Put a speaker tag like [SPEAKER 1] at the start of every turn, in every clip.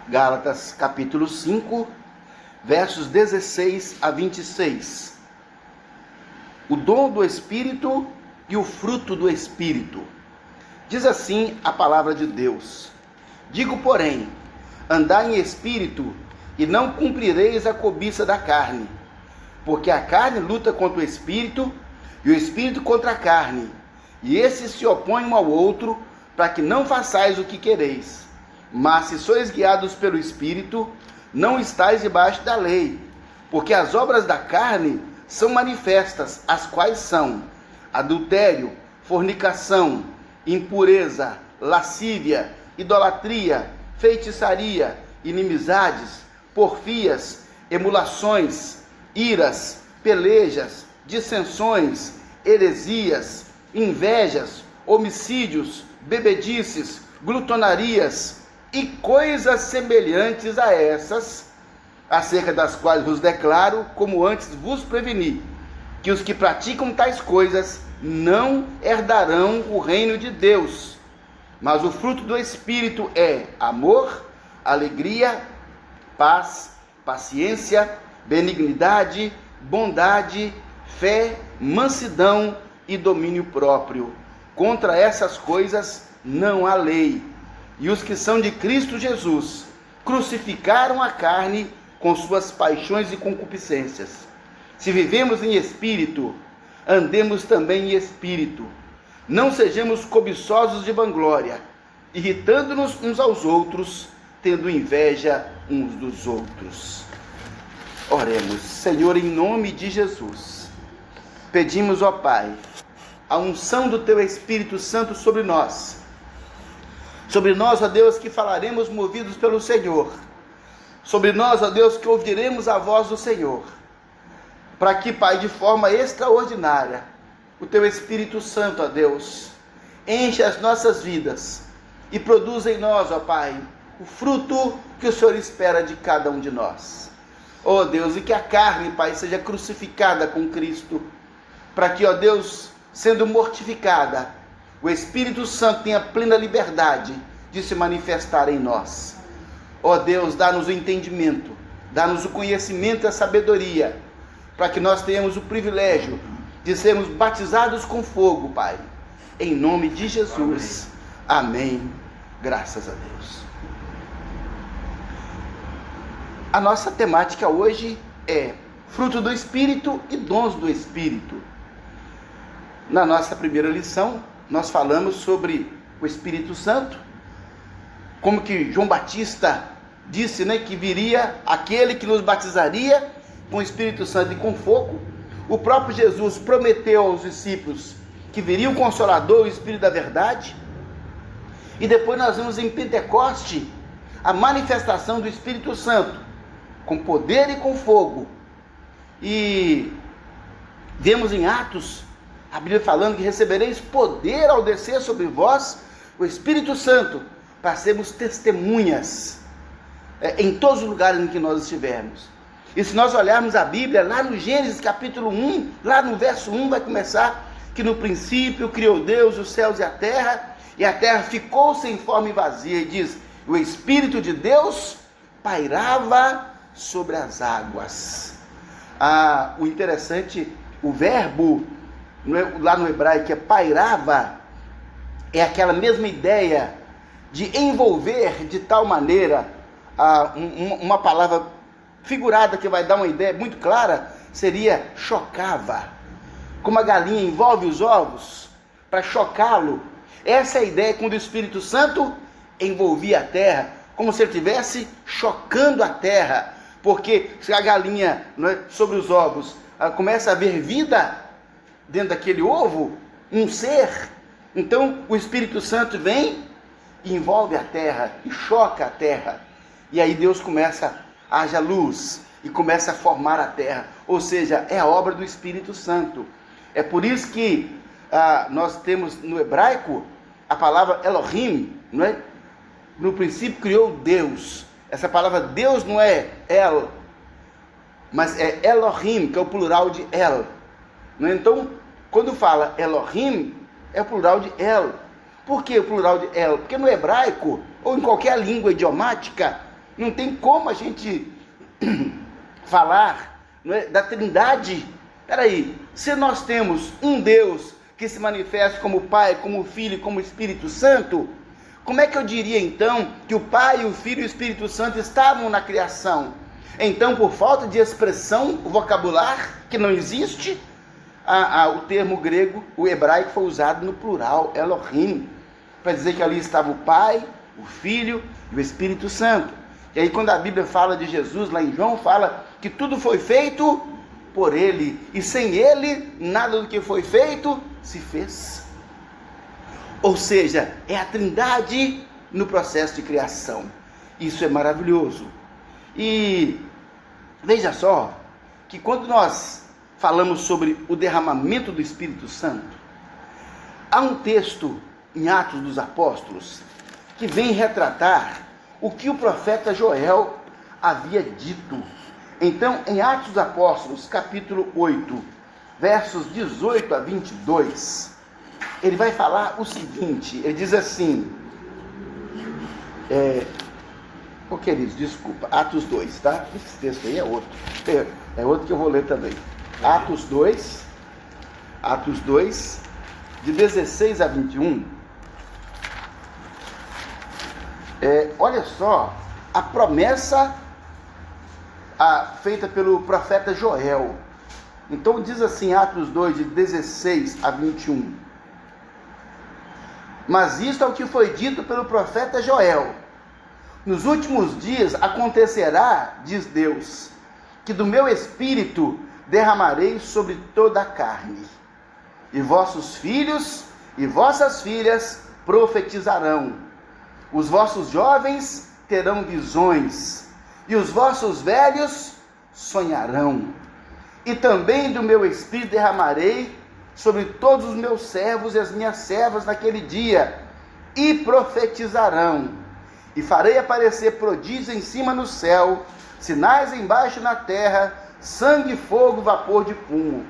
[SPEAKER 1] Gálatas capítulo 5, versos 16 a 26. O dom do Espírito e o fruto do Espírito. Diz assim a palavra de Deus: digo, porém, andai em espírito e não cumprireis a cobiça da carne, porque a carne luta contra o espírito e o espírito contra a carne, e esses se opõem um ao outro, para que não façais o que quereis. Mas se sois guiados pelo Espírito, não estáis debaixo da lei, porque as obras da carne são manifestas, as quais são adultério, fornicação, impureza, lascívia, idolatria, feitiçaria, inimizades, porfias, emulações, iras, pelejas, dissensões, heresias, invejas, homicídios, bebedices, glutonarias e coisas semelhantes a essas, acerca das quais vos declaro, como antes vos preveni, que os que praticam tais coisas não herdarão o reino de Deus. Mas o fruto do Espírito é amor, alegria, paz, paciência, benignidade, bondade, fé, mansidão e domínio próprio. Contra essas coisas não há lei. E os que são de Cristo Jesus crucificaram a carne com suas paixões e concupiscências. Se vivemos em espírito, andemos também em espírito. Não sejamos cobiçosos de vanglória, irritando-nos uns aos outros, tendo inveja uns dos outros. Oremos. Senhor, em nome de Jesus, pedimos, ó Pai, a unção do Teu Espírito Santo sobre nós. Sobre nós, ó Deus, que falaremos movidos pelo Senhor. Sobre nós, ó Deus, que ouviremos a voz do Senhor. Para que, Pai, de forma extraordinária, o Teu Espírito Santo, ó Deus, enche as nossas vidas e produza em nós, ó Pai, o fruto que o Senhor espera de cada um de nós. Ó Deus, e que a carne, Pai, seja crucificada com Cristo, para que, ó Deus, sendo mortificada, o Espírito Santo tenha plena liberdade de se manifestar em nós. Ó Deus, dá-nos o entendimento, dá-nos o conhecimento e a sabedoria, para que nós tenhamos o privilégio de sermos batizados com fogo, Pai. Em nome de Jesus. Amém. Graças a Deus. A nossa temática hoje é fruto do Espírito e dons do Espírito. Na nossa primeira lição, nós falamos sobre o Espírito Santo, como que João Batista disse, que viria aquele que nos batizaria com o Espírito Santo e com fogo. O próprio Jesus prometeu aos discípulos que viria o Consolador, o Espírito da Verdade. E depois nós vimos em Pentecoste a manifestação do Espírito Santo, com poder e com fogo. E vemos em Atos a Bíblia falando que recebereis poder ao descer sobre vós o Espírito Santo, para sermos testemunhas em todos os lugares em que nós estivermos. E se nós olharmos a Bíblia, lá no Gênesis capítulo 1, lá no verso 1 vai começar que no princípio criou Deus os céus e a terra ficou sem forma e vazia, e diz, o Espírito de Deus pairava sobre as águas. O interessante, o verbo lá no hebraico que é pairava, é aquela mesma ideia de envolver de tal maneira, uma palavra figurada que vai dar uma ideia muito clara, seria chocava. Como a galinha envolve os ovos para chocá-lo, essa é a ideia quando o Espírito Santo envolvia a terra, como se ele estivesse chocando a terra, porque se a galinha sobre os ovos começa a haver vida dentro daquele ovo, um ser, então o Espírito Santo vem e envolve a terra e choca a terra, e aí Deus começa, haja luz, e começa a formar a terra, ou seja, é a obra do Espírito Santo. É por isso que nós temos no hebraico a palavra Elohim, no princípio criou Deus. Essa palavra Deus não é El, mas é Elohim, que é o plural de El. Então, quando fala Elohim, é o plural de El. Por que o plural de El? Porque no hebraico, ou em qualquer língua idiomática, Não tem como a gente falar, não é, da Trindade. Peraí, se nós temos um Deus que se manifesta como Pai, como Filho, como Espírito Santo, como é que eu diria então que o Pai, o Filho e o Espírito Santo estavam na criação? Então, por falta de expressão vocabular, que não existe, o termo grego, o hebraico, foi usado no plural, Elohim, para dizer que ali estava o Pai, o Filho e o Espírito Santo. E aí quando a Bíblia fala de Jesus, lá em João, fala que tudo foi feito por Ele, e sem Ele, nada do que foi feito se fez. Ou seja, é a Trindade no processo de criação. Isso é maravilhoso. E veja só, que quando nós falamos sobre o derramamento do Espírito Santo, há um texto em Atos dos Apóstolos que vem retratar o que o profeta Joel havia dito. Então, em Atos dos Apóstolos, capítulo 8, versos 18 a 22, ele vai falar o seguinte, ele diz assim, queridos, desculpa, Atos 2, tá? Esse texto aí é outro que eu vou ler também. Atos 2, de 16 a 21, olha só, a promessa feita pelo profeta Joel. Então diz assim, Atos 2, de 16 a 21. Mas isto é o que foi dito pelo profeta Joel. Nos últimos dias acontecerá, diz Deus, que do meu espírito derramarei sobre toda a carne. E vossos filhos e vossas filhas profetizarão. Os vossos jovens terão visões, e os vossos velhos sonharão. E também do meu espírito derramarei sobre todos os meus servos e as minhas servas naquele dia, e profetizarão. E farei aparecer prodígios em cima no céu, sinais embaixo na terra, sangue, fogo, vapor de fumo.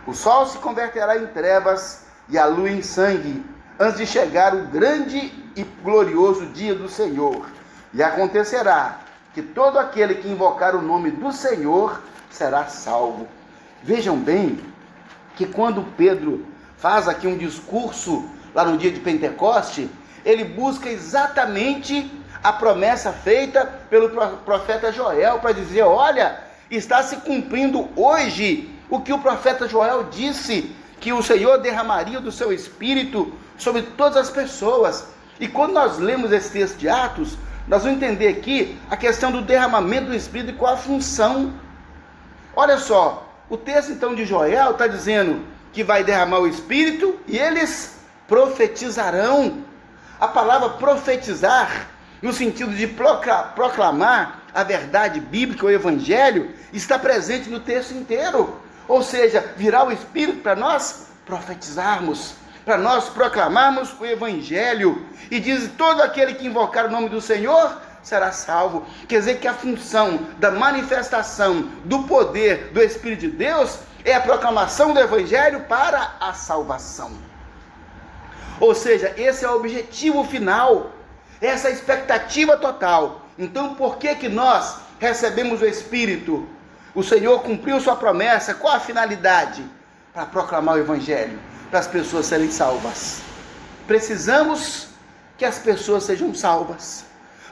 [SPEAKER 1] O sol se converterá em trevas e a lua em sangue, antes de chegar o grande e glorioso dia do Senhor. E acontecerá que todo aquele que invocar o nome do Senhor será salvo. Vejam bem que quando Pedro faz aqui um discurso lá no dia de Pentecoste, ele busca exatamente a promessa feita pelo profeta Joel, para dizer, olha, está se cumprindo hoje o que o profeta Joel disse, que o Senhor derramaria do seu Espírito sobre todas as pessoas. E quando nós lemos esse texto de Atos, nós vamos entender aqui a questão do derramamento do Espírito e qual a função. Olha só, o texto então de Joel está dizendo que vai derramar o Espírito e eles profetizarão. A palavra profetizar, no sentido de proclamar a verdade bíblica, o Evangelho, está presente no texto inteiro. Ou seja, virá o Espírito para nós profetizarmos, para nós proclamarmos o Evangelho. E diz, todo aquele que invocar o nome do Senhor será salvo. Quer dizer que a função da manifestação do poder do Espírito de Deus é a proclamação do Evangelho para a salvação. Ou seja, esse é o objetivo final, essa é a expectativa total. Então, por que nós recebemos o Espírito? O Senhor cumpriu sua promessa. Qual a finalidade? Para proclamar o Evangelho, para as pessoas serem salvas. Precisamos que as pessoas sejam salvas.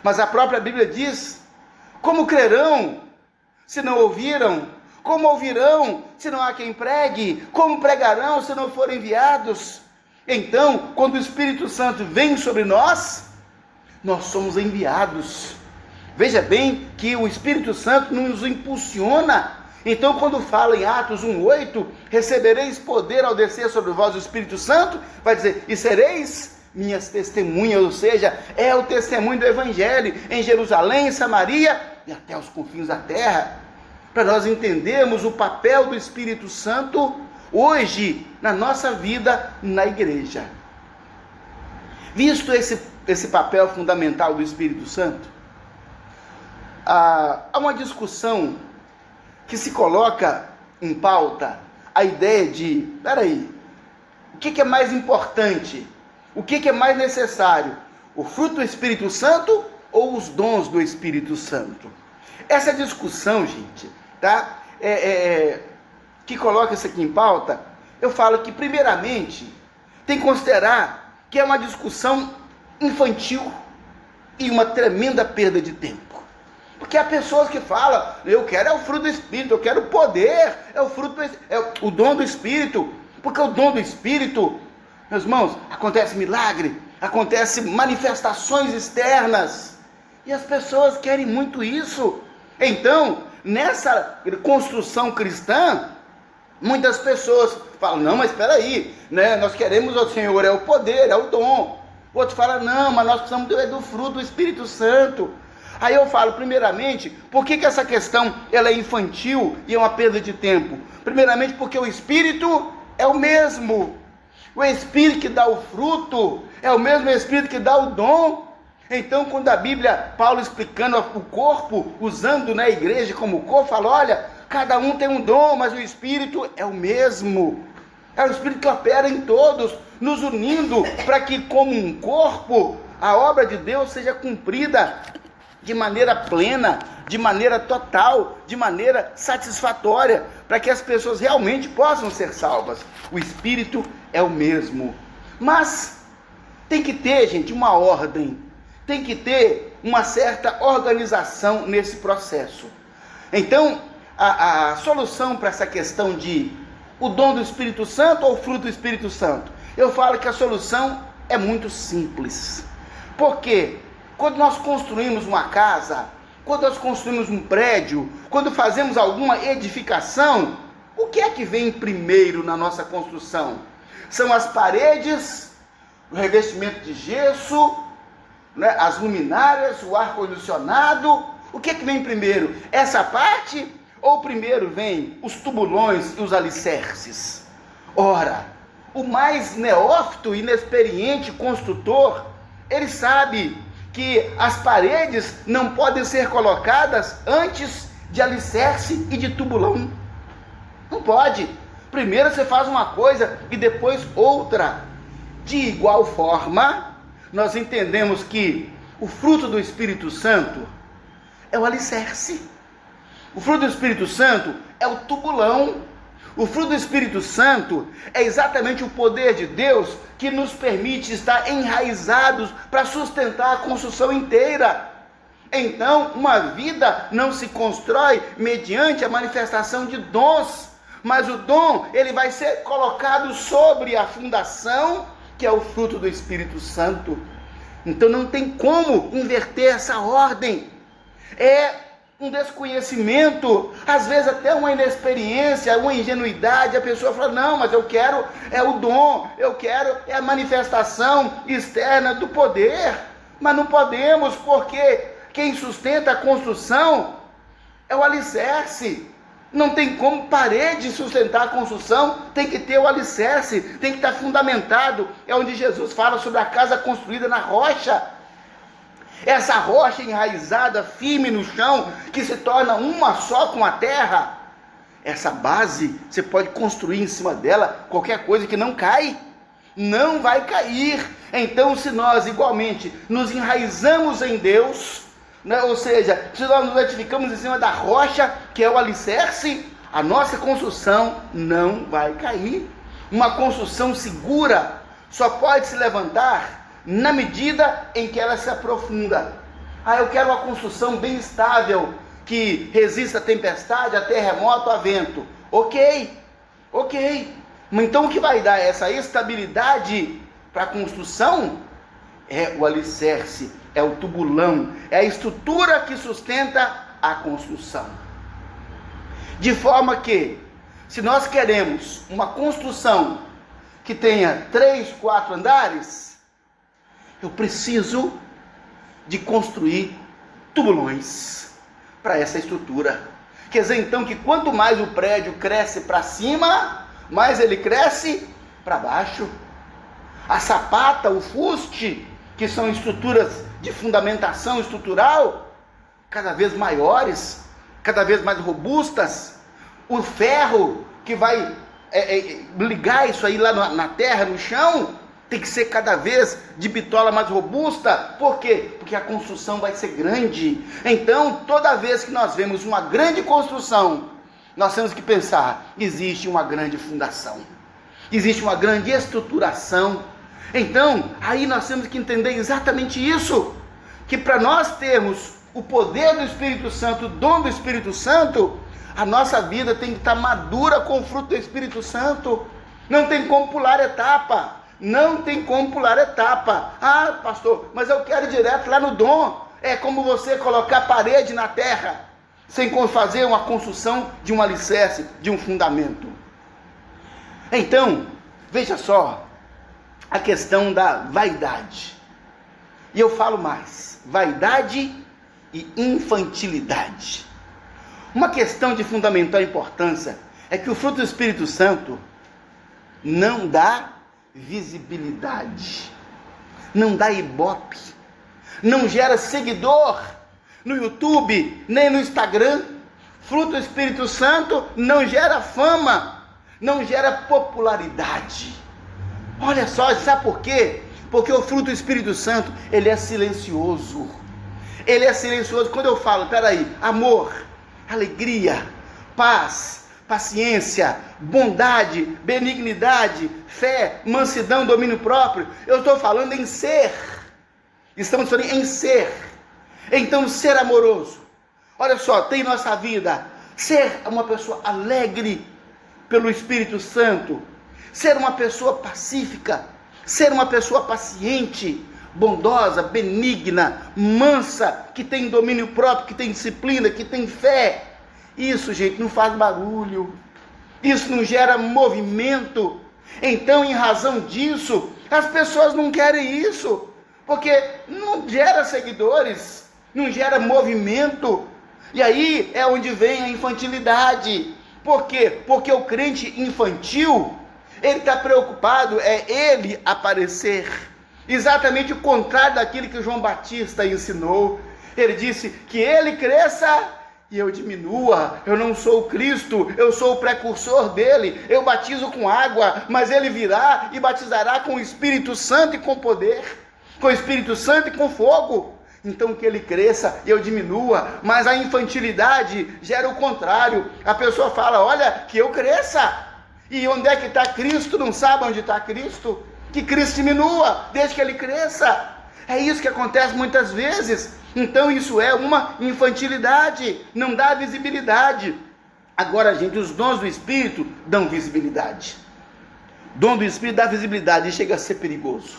[SPEAKER 1] Mas a própria Bíblia diz, como crerão se não ouviram? Como ouvirão se não há quem pregue? Como pregarão se não forem enviados? Então, quando o Espírito Santo vem sobre nós, nós somos enviados. Veja bem que o Espírito Santo nos impulsiona. Então, quando fala em Atos 1:8, recebereis poder ao descer sobre vós o Espírito Santo, vai dizer, e sereis minhas testemunhas, ou seja, é o testemunho do Evangelho em Jerusalém, em Samaria e até os confins da terra. Para nós entendermos o papel do Espírito Santo hoje na nossa vida na igreja. Visto esse papel fundamental do Espírito Santo, há uma discussão que se coloca em pauta, a ideia de, o que é mais importante? O que é mais necessário? O fruto do Espírito Santo ou os dons do Espírito Santo? Essa discussão, gente, tá? Que coloca isso aqui em pauta, eu falo que, primeiramente, tem que considerar que é uma discussão infantil e uma tremenda perda de tempo. Porque há pessoas que falam, eu quero o fruto do Espírito, eu quero o poder, o dom do Espírito, porque o dom do Espírito, meus irmãos, acontece milagre, acontece manifestações externas, e as pessoas querem muito isso. Então, nessa construção cristã, muitas pessoas falam, não, mas espera aí, né? Nós queremos o Senhor, é o poder, é o dom. O outro fala, não, mas nós precisamos do fruto do Espírito Santo. Aí eu falo, primeiramente, por que essa questão ela é infantil e é uma perda de tempo? Primeiramente, porque o Espírito é o mesmo. O Espírito que dá o fruto é o mesmo Espírito que dá o dom. Então, quando a Bíblia, Paulo explicando o corpo, usando na igreja como corpo, fala, olha, cada um tem um dom, mas o Espírito é o mesmo. É o Espírito que opera em todos, nos unindo para que, como um corpo, a obra de Deus seja cumprida de maneira plena, de maneira total, de maneira satisfatória, para que as pessoas realmente possam ser salvas. O Espírito é o mesmo. Mas tem que ter, gente, uma ordem, tem que ter uma certa organização nesse processo. Então, a solução para essa questão de o dom do Espírito Santo ou o fruto do Espírito Santo, eu falo que a solução é muito simples. Por quê? Quando nós construímos uma casa, quando nós construímos um prédio, quando fazemos alguma edificação, o que é que vem primeiro na nossa construção? São as paredes, o revestimento de gesso, né, as luminárias, o ar-condicionado. O que é que vem primeiro? Essa parte? Ou primeiro vem os tubulões e os alicerces? Ora, o mais neófito, inexperiente construtor, ele sabe que as paredes não podem ser colocadas antes de alicerce e de tubulão. Não pode. Primeiro você faz uma coisa e depois outra. De igual forma, nós entendemos que o fruto do Espírito Santo é o alicerce. O fruto do Espírito Santo é o tubulão. O fruto do Espírito Santo é exatamente o poder de Deus que nos permite estar enraizados para sustentar a construção inteira. Então, uma vida não se constrói mediante a manifestação de dons, mas o dom ele vai ser colocado sobre a fundação, que é o fruto do Espírito Santo. Então não tem como inverter essa ordem. É um desconhecimento, às vezes até uma inexperiência, uma ingenuidade. A pessoa fala, não, mas eu quero é o dom, eu quero é a manifestação externa do poder. Mas não podemos, porque quem sustenta a construção é o alicerce. Não tem como parede sustentar a construção, tem que ter o alicerce, tem que estar fundamentado. É onde Jesus fala sobre a casa construída na rocha. Essa rocha enraizada, firme no chão, que se torna uma só com a terra. Essa base, você pode construir em cima dela qualquer coisa que não cai. Não vai cair. Então, se nós igualmente nos enraizamos em Deus, né? Ou seja, se nós nos edificamos em cima da rocha, que é o alicerce, a nossa construção não vai cair. Uma construção segura só pode se levantar na medida em que ela se aprofunda. Eu quero uma construção bem estável, que resista a tempestade, a terremoto, a vento. Ok. Então o que vai dar essa estabilidade para a construção é o alicerce, é o tubulão, é a estrutura que sustenta a construção. De forma que, se nós queremos uma construção que tenha 3, 4 andares, eu preciso de construir tubulões para essa estrutura. Quer dizer, então, que quanto mais o prédio cresce para cima, mais ele cresce para baixo. A sapata, o fuste, que são estruturas de fundamentação estrutural, cada vez maiores, cada vez mais robustas. O ferro, que vai ligar isso aí lá na terra, no chão, tem que ser cada vez de bitola mais robusta. Por quê? Porque a construção vai ser grande. Então, toda vez que nós vemos uma grande construção, nós temos que pensar, existe uma grande fundação, existe uma grande estruturação. Então, aí nós temos que entender exatamente isso, que para nós termos o poder do Espírito Santo, o dom do Espírito Santo, a nossa vida tem que estar madura com o fruto do Espírito Santo. Não tem como pular etapa. Não tem como pular etapa. Ah, pastor, mas eu quero ir direto lá no dom. É como você colocar parede na terra, sem fazer uma construção de um alicerce, de um fundamento. Então, veja só, a questão da vaidade. E eu falo mais, vaidade e infantilidade. Uma questão de fundamental importância é que o fruto do Espírito Santo não dá visibilidade, não dá ibope, não gera seguidor no YouTube, nem no Instagram. Fruto do Espírito Santo não gera fama, não gera popularidade. Olha só, sabe por quê? Porque o fruto do Espírito Santo, ele é silencioso. Ele é silencioso. Quando eu falo, peraí, amor, alegria, paz, paciência, bondade, benignidade, fé, mansidão, domínio próprio, eu estou falando em ser. Estamos falando em ser. Então, ser amoroso. Olha só, tem nossa vida. Ser uma pessoa alegre pelo Espírito Santo. Ser uma pessoa pacífica. Ser uma pessoa paciente, bondosa, benigna, mansa, que tem domínio próprio, que tem disciplina, que tem fé. Isso, gente, não faz barulho. Isso não gera movimento. Então, em razão disso, as pessoas não querem isso, porque não gera seguidores, não gera movimento. E aí é onde vem a infantilidade. Por quê? Porque o crente infantil, ele está preocupado, é ele aparecer. Exatamente o contrário daquilo que João Batista ensinou. Ele disse que ele cresça e eu diminua. Eu não sou o Cristo, eu sou o precursor dele. Eu batizo com água, mas ele virá e batizará com o Espírito Santo e com poder, com o Espírito Santo e com fogo. Então que ele cresça e eu diminua. Mas a infantilidade gera o contrário. A pessoa fala, olha, que eu cresça. E onde é que está Cristo? Não sabe onde está Cristo? Que Cristo diminua, desde que ele cresça. É isso que acontece muitas vezes. Então isso é uma infantilidade, não dá visibilidade. Agora, gente, os dons do Espírito dão visibilidade. Dom do Espírito dá visibilidade e chega a ser perigoso.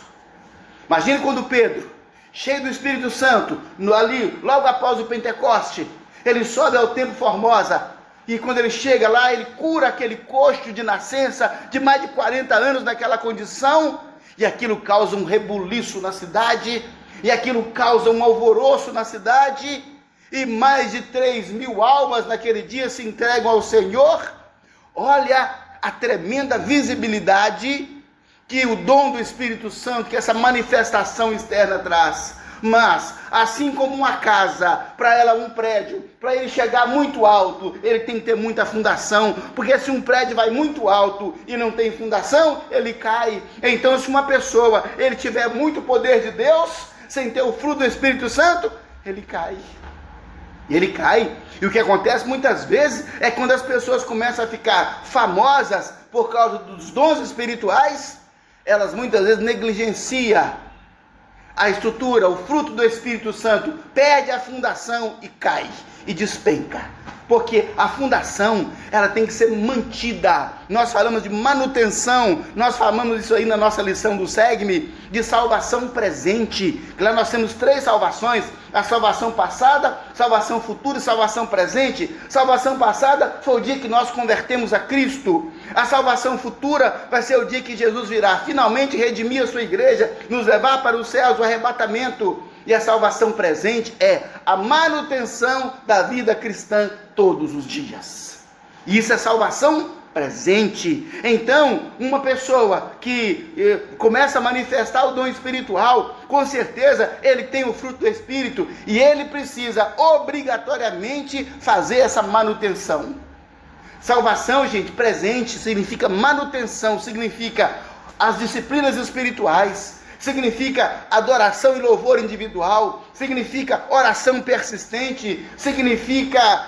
[SPEAKER 1] Imagine quando Pedro, cheio do Espírito Santo, ali, logo após o Pentecoste, ele sobe ao Templo Formosa. E quando ele chega lá, ele cura aquele coxo de nascença, de mais de 40 anos naquela condição, e aquilo causa um rebuliço na cidade, e aquilo causa um alvoroço na cidade, e mais de 3.000 almas naquele dia se entregam ao Senhor. Olha a tremenda visibilidade que o dom do Espírito Santo, que essa manifestação externa traz. Mas, assim como uma casa, para ela um prédio, para ele chegar muito alto, ele tem que ter muita fundação, porque se um prédio vai muito alto e não tem fundação, ele cai. Então, se uma pessoa, ele tiver muito poder de Deus, sem ter o fruto do Espírito Santo, ele cai. Ele cai. E o que acontece muitas vezes é quando as pessoas começam a ficar famosas por causa dos dons espirituais, elas muitas vezes negligenciam a estrutura, o fruto do Espírito Santo, perde a fundação e cai, e despenca. Porque a fundação, ela tem que ser mantida. Nós falamos de manutenção, nós falamos isso aí na nossa lição do SEGME, de salvação presente. Lá nós temos 3 salvações, a salvação passada, salvação futura e salvação presente. Salvação passada foi o dia que nós convertemos a Cristo. A salvação futura vai ser o dia que Jesus virá finalmente redimir a sua igreja, nos levar para os céus, o arrebatamento. E a salvação presente é a manutenção da vida cristã todos os dias. E isso é salvação presente. Então, uma pessoa que começa a manifestar o dom espiritual, com certeza ele tem o fruto do Espírito e ele precisa obrigatoriamente fazer essa manutenção. Salvação, gente, presente significa manutenção, significa as disciplinas espirituais, significa adoração e louvor individual, significa oração persistente, significa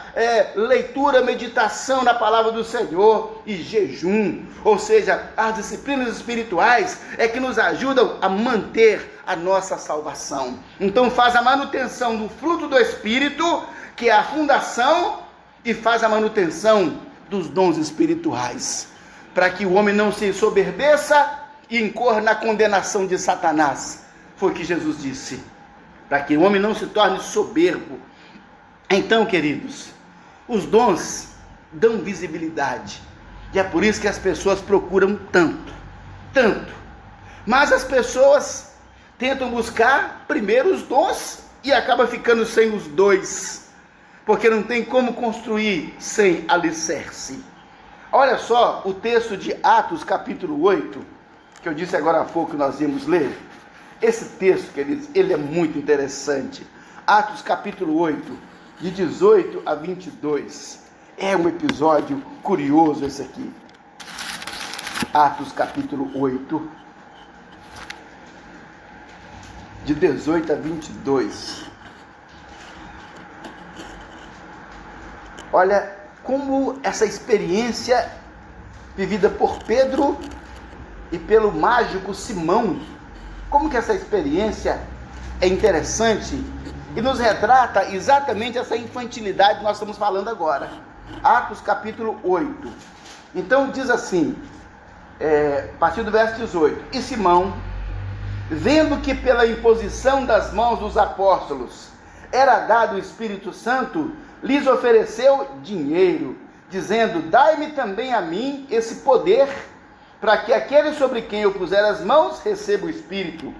[SPEAKER 1] leitura, meditação na palavra do Senhor e jejum. Ou seja, as disciplinas espirituais é que nos ajudam a manter a nossa salvação. Então faz a manutenção do fruto do Espírito, que é a fundação, e faz a manutenção dos dons espirituais, para que o homem não se ensoberbeça e incorra na condenação de Satanás. Foi o que Jesus disse, para que o homem não se torne soberbo. Então, queridos, os dons dão visibilidade, e é por isso que as pessoas procuram tanto, mas as pessoas tentam buscar primeiro os dons e acaba ficando sem os dois, porque não tem como construir sem alicerce. Olha só o texto de Atos capítulo 8, que eu disse agora há pouco que nós íamos ler. Esse texto, queridos, ele é muito interessante. Atos capítulo 8, de 18 a 22. É um episódio curioso esse aqui. Atos capítulo 8, de 18 a 22. Olha como essa experiência vivida por Pedro e pelo mágico Simão, como que essa experiência é interessante e nos retrata exatamente essa infantilidade que nós estamos falando agora. Atos capítulo 8. Então diz assim, a partir do verso 18: E Simão, vendo que pela imposição das mãos dos apóstolos era dado o Espírito Santo, lhes ofereceu dinheiro, dizendo: Dai-me também a mim esse poder, para que aquele sobre quem eu puser as mãos receba o Espírito.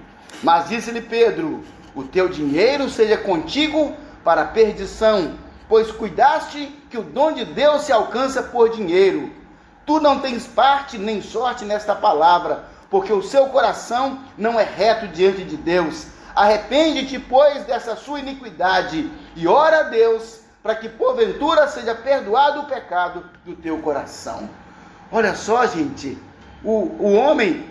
[SPEAKER 1] Mas disse-lhe Pedro: O teu dinheiro seja contigo para a perdição, pois cuidaste que o dom de Deus se alcança por dinheiro. Tu não tens parte nem sorte nesta palavra, porque o seu coração não é reto diante de Deus. Arrepende-te, pois, dessa sua iniquidade, e ora a Deus, para que porventura seja perdoado o pecado do teu coração. Olha só, gente, o homem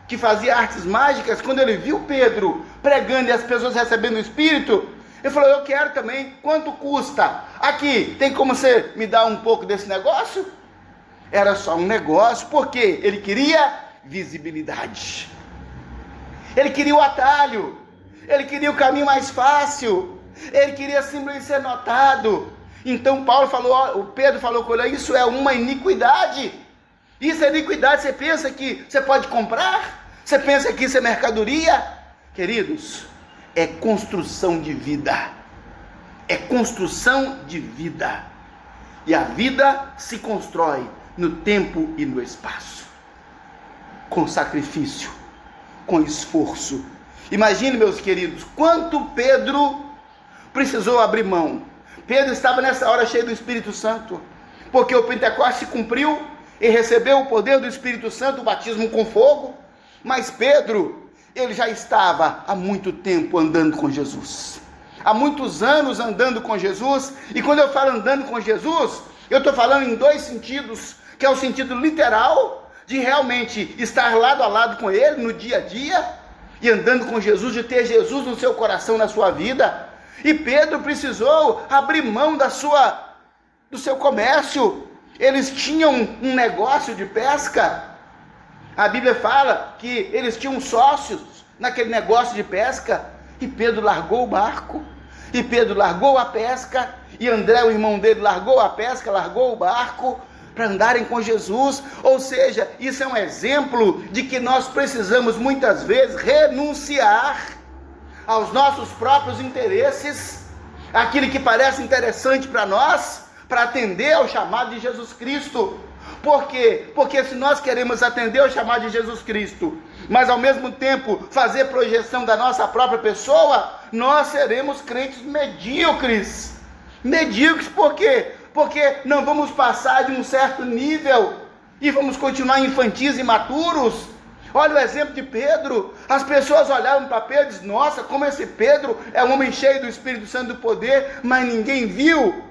[SPEAKER 1] que fazia artes mágicas, quando ele viu Pedro pregando e as pessoas recebendo o Espírito, ele falou: eu quero também. Quanto custa? Aqui, tem como você me dar um pouco desse negócio? Era só um negócio, porque ele queria visibilidade, ele queria o atalho, ele queria o caminho mais fácil, ele queria simplesmente ser notado. Então o Pedro falou com ele: isso é uma iniquidade. Isso é iniquidade. Você pensa que você pode comprar? Você pensa que isso é mercadoria? Queridos, é construção de vida. É construção de vida. E a vida se constrói no tempo e no espaço, com sacrifício, com esforço. Imagine, meus queridos, quanto Pedro precisou abrir mão. Pedro estava nessa hora cheio do Espírito Santo, porque o Pentecostes se cumpriu e recebeu o poder do Espírito Santo, o batismo com fogo. Mas Pedro, ele já estava há muito tempo andando com Jesus, há muitos anos andando com Jesus. E quando eu falo andando com Jesus, eu estou falando em dois sentidos, que é o sentido literal, de realmente estar lado a lado com Ele no dia a dia, e andando com Jesus, de ter Jesus no seu coração, na sua vida. E Pedro precisou abrir mão do seu comércio. Eles tinham um negócio de pesca. A Bíblia fala que eles tinham sócios naquele negócio de pesca, e Pedro largou o barco, e Pedro largou a pesca, e André, o irmão dele, largou a pesca, largou o barco, para andarem com Jesus. Ou seja, isso é um exemplo de que nós precisamos muitas vezes renunciar aos nossos próprios interesses, aquilo que parece interessante para nós, para atender ao chamado de Jesus Cristo. Por quê? Porque se nós queremos atender ao chamado de Jesus Cristo, mas ao mesmo tempo fazer projeção da nossa própria pessoa, nós seremos crentes medíocres. Medíocres por quê? Porque não vamos passar de um certo nível e vamos continuar infantis e imaturos. Olha o exemplo de Pedro. As pessoas olhavam para Pedro e diziam: nossa, como esse Pedro é um homem cheio do Espírito Santo e do poder. Mas ninguém viu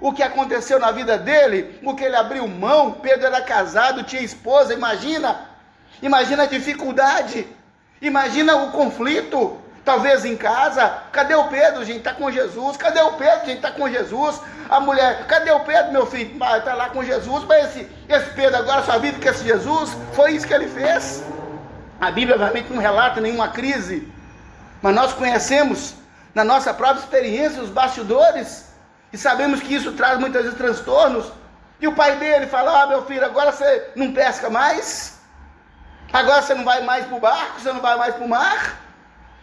[SPEAKER 1] o que aconteceu na vida dele, o que ele abriu mão. Pedro era casado, tinha esposa, imagina. Imagina a dificuldade, imagina o conflito, talvez em casa. Cadê o Pedro, gente? Está com Jesus. Cadê o Pedro, gente? Está com Jesus. A mulher, cadê o Pedro, meu filho? Está lá com Jesus. Mas esse Pedro agora só vive com esse Jesus. Foi isso que ele fez. A Bíblia, obviamente, não relata nenhuma crise, mas nós conhecemos, na nossa própria experiência, os bastidores, e sabemos que isso traz muitas vezes transtornos. E o pai dele fala: meu filho, agora você não pesca mais? Agora você não vai mais para o barco? Você não vai mais para o mar?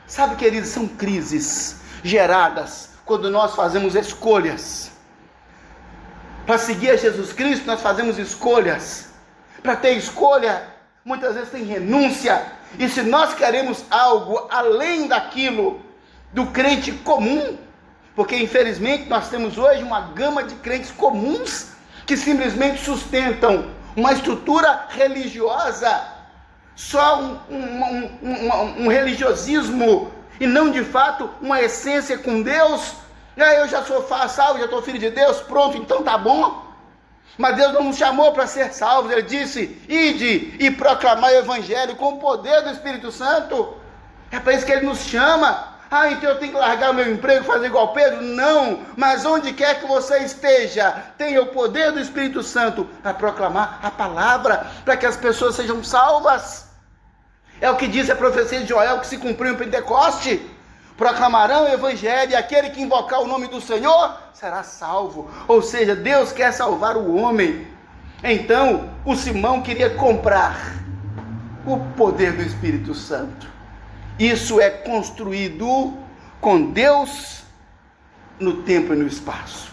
[SPEAKER 1] Sabe, queridos, são crises geradas quando nós fazemos escolhas. Para seguir a Jesus Cristo, nós fazemos escolhas. Para ter escolha, muitas vezes tem renúncia. E se nós queremos algo além daquilo do crente comum, porque infelizmente nós temos hoje uma gama de crentes comuns que simplesmente sustentam uma estrutura religiosa, só um religiosismo, e não de fato uma essência com Deus. Eu já sou salvo, já estou filho de Deus, pronto, então tá bom. Mas Deus não nos chamou para ser salvos. Ele disse: ide e proclamar o evangelho com o poder do Espírito Santo. É para isso que ele nos chama. Então eu tenho que largar o meu emprego e fazer igual Pedro? Não, mas onde quer que você esteja, tenha o poder do Espírito Santo para proclamar a palavra, para que as pessoas sejam salvas. É o que diz a profecia de Joel, que se cumpriu em Pentecoste: proclamarão o evangelho, e aquele que invocar o nome do Senhor será salvo. Ou seja, Deus quer salvar o homem. Então o Simão queria comprar o poder do Espírito Santo. Isso é construído com Deus no tempo e no espaço.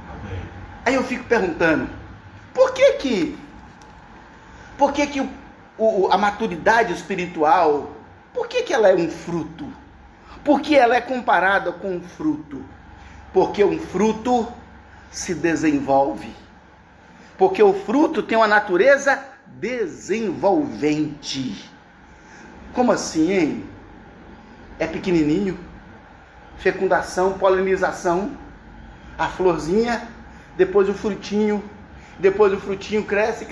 [SPEAKER 1] Amém. Aí eu fico perguntando, por que a maturidade espiritual, por que ela é um fruto? Por que ela é comparada com um fruto? Porque um fruto se desenvolve. Porque o fruto tem uma natureza desenvolvente. Como assim, hein? É pequenininho, fecundação, polinização, a florzinha, depois o frutinho cresce,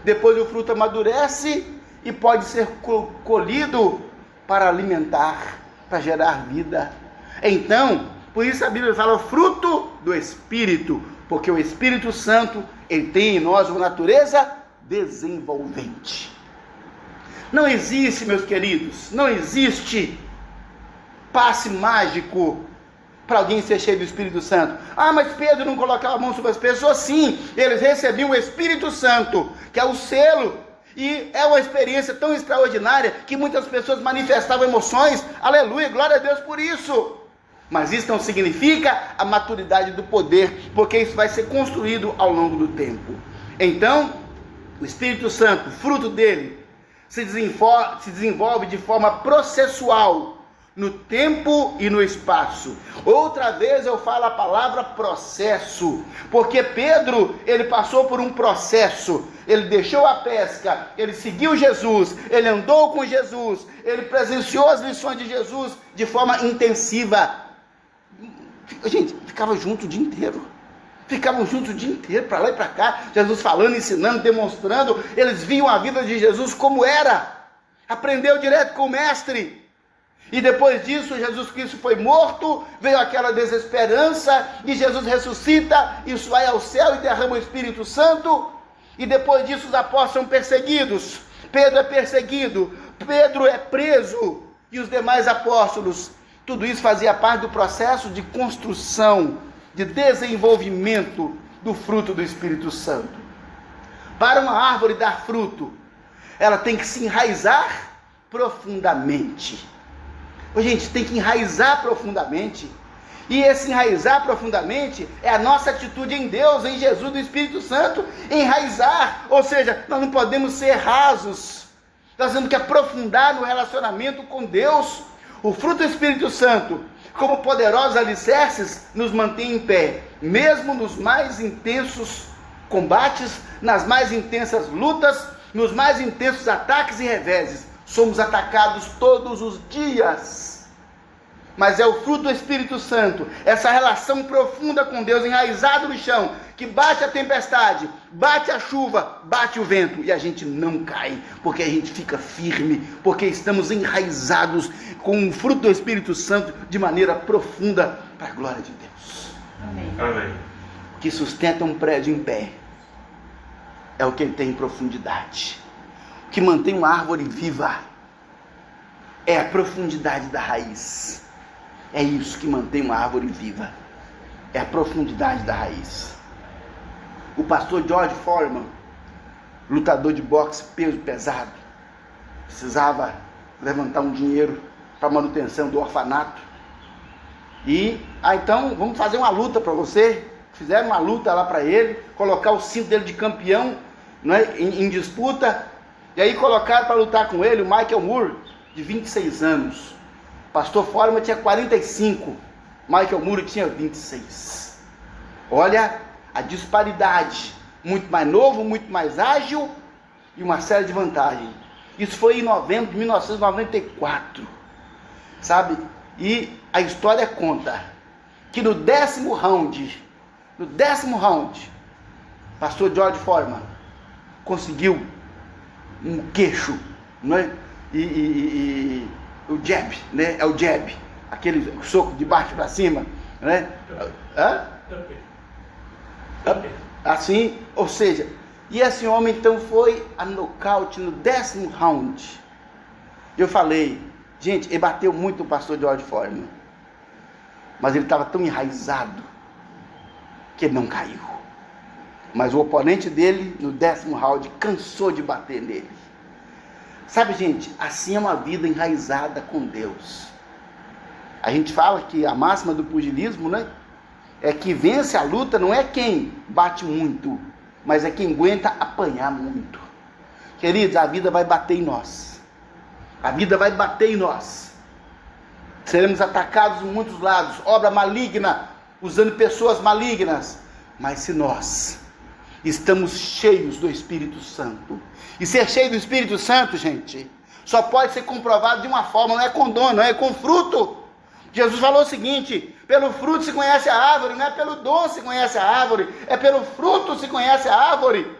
[SPEAKER 1] depois o fruto amadurece e pode ser colhido para alimentar, para gerar vida. Então, por isso a Bíblia fala fruto do Espírito, porque o Espírito Santo, ele tem em nós uma natureza desenvolvente. Não existe, meus queridos, não existe passe mágico para alguém ser cheio do Espírito Santo. Mas Pedro não colocava a mão sobre as pessoas? Sim, eles recebiam o Espírito Santo, que é o selo, e é uma experiência tão extraordinária que muitas pessoas manifestavam emoções. Aleluia, glória a Deus por isso. Mas isso não significa a maturidade do poder, porque isso vai ser construído ao longo do tempo. Então, o Espírito Santo, fruto dele, se desenvolve de forma processual no tempo e no espaço. Outra vez eu falo a palavra processo, porque Pedro, ele passou por um processo. Ele deixou a pesca, ele seguiu Jesus, ele andou com Jesus, ele presenciou as lições de Jesus de forma intensiva. Gente, ficava junto o dia inteiro. Ficavam juntos o dia inteiro, para lá e para cá, Jesus falando, ensinando, demonstrando. Eles viam a vida de Jesus como era. Aprendeu direto com o mestre. E depois disso, Jesus Cristo foi morto, veio aquela desesperança, e Jesus ressuscita, isso vai ao céu e derrama o Espírito Santo. E depois disso, os apóstolos são perseguidos. Pedro é perseguido, Pedro é preso, e os demais apóstolos. Tudo isso fazia parte do processo de construção, de desenvolvimento do fruto do Espírito Santo. Para uma árvore dar fruto, ela tem que se enraizar profundamente. Gente, tem que enraizar profundamente. E esse enraizar profundamente é a nossa atitude em Deus, em Jesus, no Espírito Santo. Enraizar, ou seja, nós não podemos ser rasos. Nós temos que aprofundar no relacionamento com Deus. O fruto do Espírito Santo, como poderosos alicerces, nos mantém em pé, mesmo nos mais intensos combates, nas mais intensas lutas, nos mais intensos ataques e reveses. Somos atacados todos os dias. mas é o fruto do Espírito Santo, essa relação profunda com Deus, enraizado no chão, que bate a tempestade, bate a chuva, bate o vento, e a gente não cai, porque a gente fica firme, porque estamos enraizados com o fruto do Espírito Santo de maneira profunda, para a glória de Deus.
[SPEAKER 2] Amém.
[SPEAKER 3] Amém.
[SPEAKER 1] O que sustenta um prédio em pé é o que ele tem em profundidade. O que mantém uma árvore viva é a profundidade da raiz. É isso que mantém uma árvore viva. É a profundidade da raiz. O pastor George Foreman, lutador de boxe peso pesado, precisava levantar um dinheiro para manutenção do orfanato. E, então, vamos fazer uma luta para você. Fizeram uma luta lá para ele, colocar o cinto dele de campeão, não é, em disputa. E aí colocaram para lutar com ele o Michael Moore, de 26 anos. Pastor Foreman tinha 45, Michael Moore tinha 26. Olha a disparidade, muito mais novo, muito mais ágil e uma série de vantagens. Isso foi em novembro de 1994, sabe? E a história conta que no 10º round, pastor George Foreman conseguiu um queixo, não é? E o jab, né? É o jab, aquele soco de baixo para cima, né? Assim, ou seja, e esse homem então foi a nocaute no 10º round. Eu falei, gente, ele bateu muito no pastor George Foreman, mas ele estava tão enraizado que ele não caiu. Mas o oponente dele, no 10º round, cansou de bater nele. Sabe, gente, assim é uma vida enraizada com Deus. A gente fala que a máxima do pugilismo, né, é que vence a luta não é quem bate muito, mas é quem aguenta apanhar muito. Queridos, a vida vai bater em nós. A vida vai bater em nós. Seremos atacados de muitos lados, obra maligna, usando pessoas malignas. Mas se nós estamos cheios do Espírito Santo, e ser cheio do Espírito Santo, gente, só pode ser comprovado de uma forma, não é com dom, não é com fruto. Jesus falou o seguinte: pelo fruto se conhece a árvore, não é pelo dom se conhece a árvore, é pelo fruto se conhece a árvore.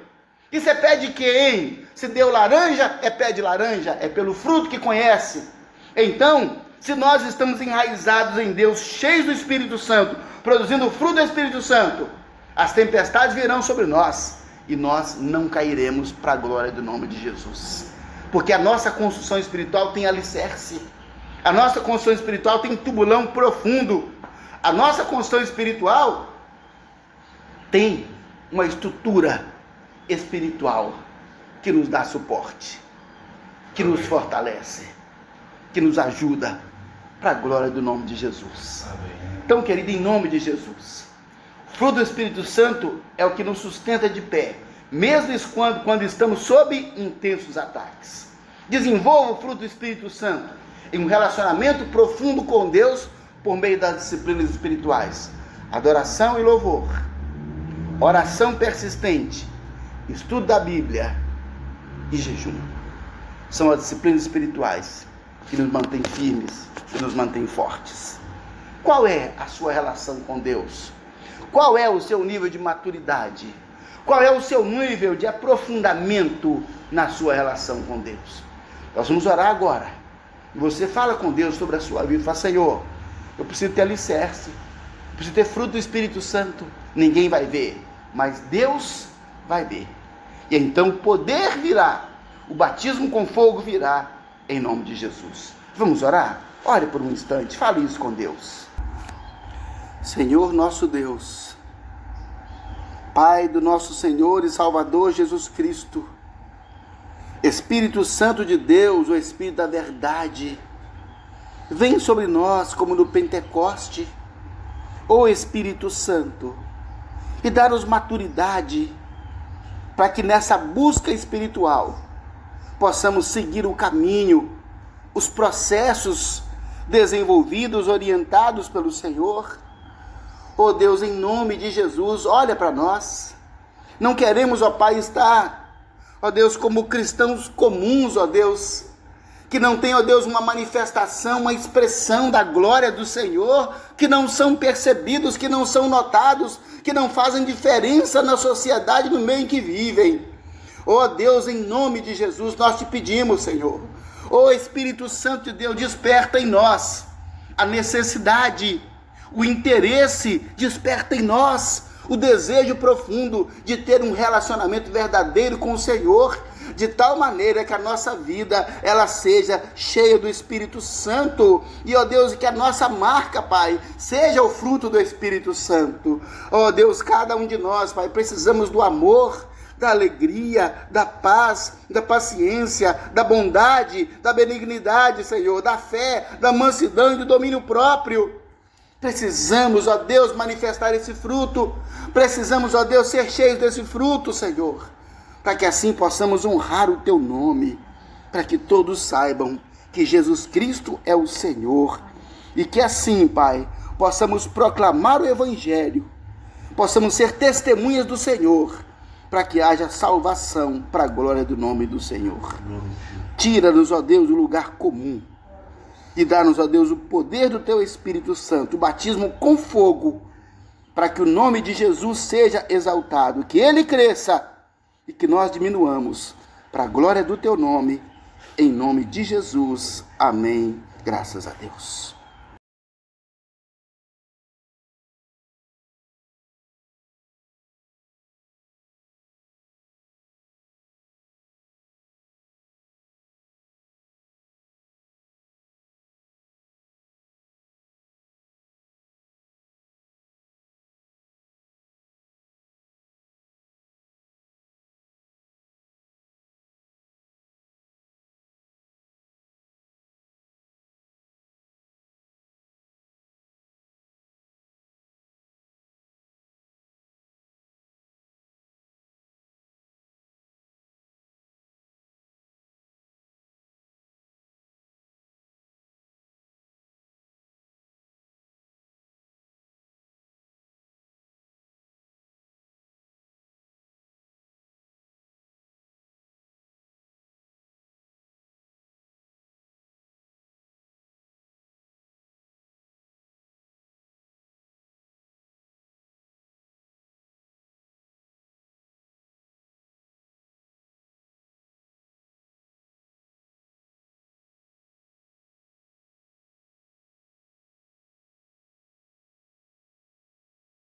[SPEAKER 1] E você pede quem? Se deu laranja, é pé de laranja, é pelo fruto que conhece. Então, se nós estamos enraizados em Deus, cheios do Espírito Santo, produzindo o fruto do Espírito Santo, as tempestades virão sobre nós, e nós não cairemos para a glória do nome de Jesus. Porque a nossa construção espiritual tem alicerce. A nossa construção espiritual tem tubulão profundo. A nossa construção espiritual tem uma estrutura espiritual que nos dá suporte, que nos fortalece, que nos ajuda para a glória do nome de Jesus. Então, querido, em nome de Jesus, o fruto do Espírito Santo é o que nos sustenta de pé, mesmo quando estamos sob intensos ataques. Desenvolva o fruto do Espírito Santo em um relacionamento profundo com Deus por meio das disciplinas espirituais: adoração e louvor, oração persistente, estudo da Bíblia e jejum. São as disciplinas espirituais que nos mantêm firmes, que nos mantêm fortes. Qual é a sua relação com Deus? Qual é o seu nível de maturidade? Qual é o seu nível de aprofundamento na sua relação com Deus? Nós vamos orar agora. Você fala com Deus sobre a sua vida. Fala: Senhor, eu preciso ter alicerce, eu preciso ter fruto do Espírito Santo. Ninguém vai ver, mas Deus vai ver. E então o poder virá, o batismo com fogo virá, em nome de Jesus. Vamos orar? Ore por um instante, fale isso com Deus. Senhor nosso Deus, Pai do nosso Senhor e Salvador Jesus Cristo, Espírito Santo de Deus, o Espírito da verdade, vem sobre nós como no Pentecoste, ó Espírito Santo, e dá-nos maturidade para que nessa busca espiritual possamos seguir o caminho, os processos desenvolvidos, orientados pelo Senhor. Ó Deus, em nome de Jesus, olha para nós. Não queremos, ó Pai, estar, ó Deus, como cristãos comuns, ó Deus, que não tem, ó Deus, uma manifestação, uma expressão da glória do Senhor, que não são percebidos, que não são notados, que não fazem diferença na sociedade, no meio em que vivem. Ó Deus, em nome de Jesus, nós te pedimos, Senhor. Ó Espírito Santo de Deus, desperta em nós a necessidade, o interesse, desperta em nós o desejo profundo de ter um relacionamento verdadeiro com o Senhor, de tal maneira que a nossa vida, ela seja cheia do Espírito Santo, e ó Deus, que a nossa marca, Pai, seja o fruto do Espírito Santo. Ó Deus, cada um de nós, Pai, precisamos do amor, da alegria, da paz, da paciência, da bondade, da benignidade, Senhor, da fé, da mansidão e do domínio próprio. Precisamos, ó Deus, manifestar esse fruto. Precisamos, ó Deus, ser cheios desse fruto, Senhor, para que assim possamos honrar o Teu nome, para que todos saibam que Jesus Cristo é o Senhor, e que assim, Pai, possamos proclamar o Evangelho, possamos ser testemunhas do Senhor, para que haja salvação para a glória do nome do Senhor. Tira-nos, ó Deus, do lugar comum, e dá-nos, ó Deus, o poder do Teu Espírito Santo, o batismo com fogo, para que o nome de Jesus seja exaltado, que Ele cresça e que nós diminuamos, para a glória do Teu nome, em nome de Jesus. Amém. Graças a Deus.